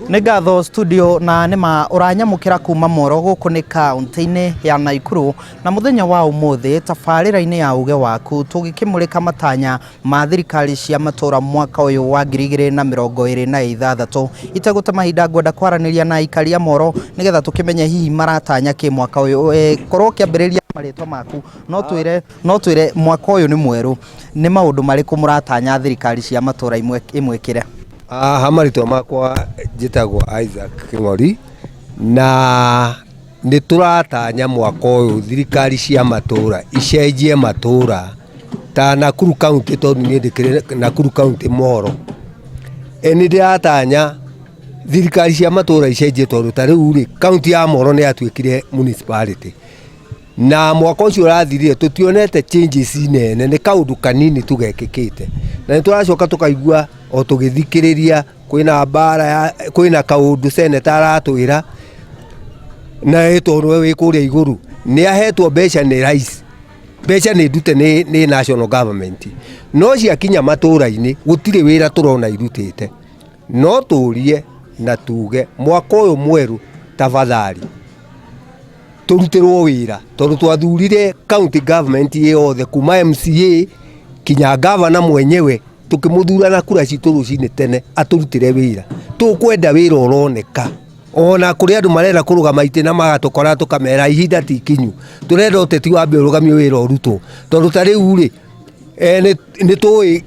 Nĩngatho studio na nĩma ũranyamũkĩra kuma Moro gũkũ nĩ kaunti-inĩ ya Naikuru na mũthenya wa ũmũthĩ tabarĩra-inĩ ya uge waku tũgĩkĩmũrĩka matanya ma thirikari cia matũra mwaka ũyũ wa 2026 itegũte mahinda ngwenda kwaranĩria na aikari a Moro nĩgetha tũkĩmenye hihi maratanya kĩ mwaka ũyũ korwo kĩambĩrĩria marĩtwa maku no twĩre mwaka ũyũ nĩ mwerũ nĩ maũndũ marĩkũ mũratanya thirikari cia matũra imwĩkĩre? Marĩtwa makwa njĩtagwo Isaac Kĩng'ori na nĩ tũratanya mwaka ũyũ thirikari cia matũra icenjie matũra ta Nakuru County tondũ niĩ ndĩkĩrĩ Nakuru County Moro. Nĩ ndĩratanya thirikari cia matũra icenjie tondũ ta rĩu rĩ kaunti ya Moro nĩ yatuĩkire municipality na mwaka ũcio ũrathirire tũtionete changes nene, nĩ kaũndũ kanini tũgekĩkĩte na nĩ tũracoka tũkaigua o tũgĩthikĩrĩria kwĩna mbara kwĩna kaũndũ seneta aratwĩra na tondũ we wĩ kũrĩa igũrũ nĩ ahetwo mbeca nĩ rais, mbeca nĩ ndute nĩ national government, no ciakinya matũra-inĩ gũtirĩ wĩra tũrona irutĩte. No tũrie na tuge mwaka ũyũ mwerũ tafadhali tũrutĩrwo wĩra tondũ twathurire county government yothe kuma MCA kinya governor mwenyewe tukĩmuthura na kura citũ rũcinĩ tene atũrutĩre wĩra. Tũkwenda wĩra ũroneka ona kũrĩ andũ marenda kũrũgama itĩ na magatũkora tũkamera ihinda ti ikinyu, tũrenda ũteti wambe ũrũgamio wĩra ũrutwo tondũ ta rĩu rĩ nĩ tũĩ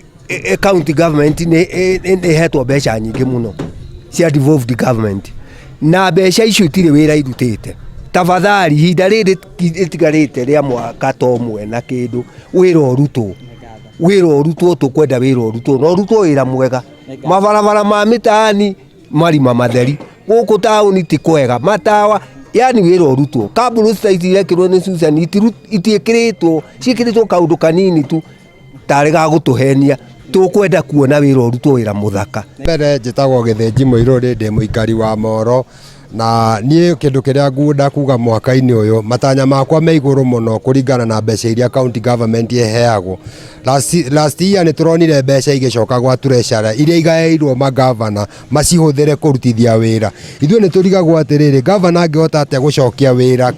county government nĩ hetwo mbeca nyingĩ mũno cia devolved government na mbeca icio itirĩ wĩra irutĩte. Tafadhali ihinda rĩrĩ rĩtigarĩte rĩa mwaka ta ũmwe na kĩndũ wĩra ũrutwo tũkwenda wĩra ũrutwo na ũrutwo wĩra mwega. Mabarabara ma mitaani marima matheri gũkũ taũni ti kwega, matawa yani wĩra ũrutwo. Kambũrũ citaitirekĩrwo nĩ Susan itiĩkĩrĩtwo ciĩkĩrĩtwo kaũndũ kanini tu tarĩ ga gũtũhenia. Tũkwenda kuona wĩra ũrutwo wĩra mũthaka. Mbere njĩtagwo Gĩthĩnji Mũirũrĩ ndĩ mũikari wa Moro na niĩ kĩndũ kĩrĩa ngwenda kuga mwaka-inĩ ũyũ matanya makwa me igũrũ mũno kũringana na mbeca iria county government iheagwo. Last year nĩ tũronire mbeca igĩcoka gwa treasury iria igaĩirwo magavana macihũthĩre kũrutithia wĩra. Ithuĩ nĩ tũrigagwo atĩrĩrĩ gavana angĩhota atĩa gũcokia wĩra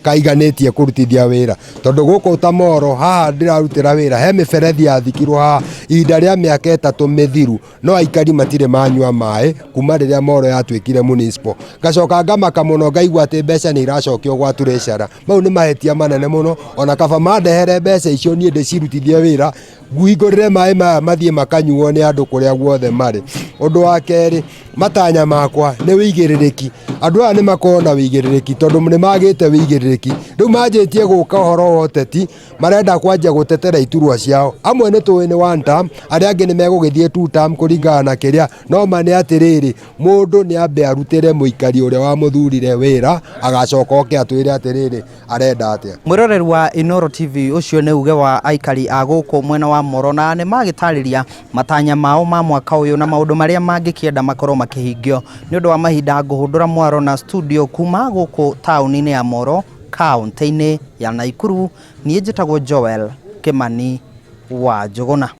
kaiganĩtie kũrutithia wĩra tondũ gũkũ ta Moro haha ndĩrarutĩra wĩra he mĩberethi yathikirwo haha ihinda rĩa mĩaka 3 mĩthiru no aikari matirĩ manyua maĩ kuma rĩrĩa Moro yatuĩkire municipal. Gacoka ngamaka mũno ngaigua atĩ mbeca nĩ iracokio gwa treasury. Mau nĩ mahĩtia manene mũno ona kaba mandehere mbeca icio niĩ ndĩcirutithie wĩra nguhingũrĩre maĩ maya mathiĩ makanyuo nĩ andũ kũrĩa guothe marĩ. Ũndũ wa kerĩ matanya makwa nĩ wĩigĩrĩrĩki. Andũ aya nĩ makorwo na wĩigĩrĩrĩki tondũ nĩ magĩte wĩigĩrĩrĩki. Rĩu manjĩtie gũka ũhoro wa ũteti marenda kwanjia gũtetera iturwa ciao. Amwe nĩ tũĩ nĩ 1 term arĩa angĩ nĩ megũgĩthiĩ 2 term kũringana na kĩrĩa no ma nĩ atĩrĩrĩ mũndũ nĩ ambe arutĩre mũikari ũrĩa wamuthurire wĩra agacoka oke atwĩre atĩrĩrĩ arenda atĩa. Mwĩroreri wa Inooro TV ũcio nĩ uge wa aikari a gũkũ mwena wa Moro na nĩ magĩtarĩria matanya mao ma mwaka ũyũ na maũndũ marĩa mangĩkĩenda makorwo makĩhingio nĩ ũndũ wa mahinda ngũhũndũra Mwaro na studio kuma gũkũ taũni-inĩ ya Moro kaunti-inĩ ya Naikuru. Niĩ njĩtagwo Joel Kimani wa Njũgũna.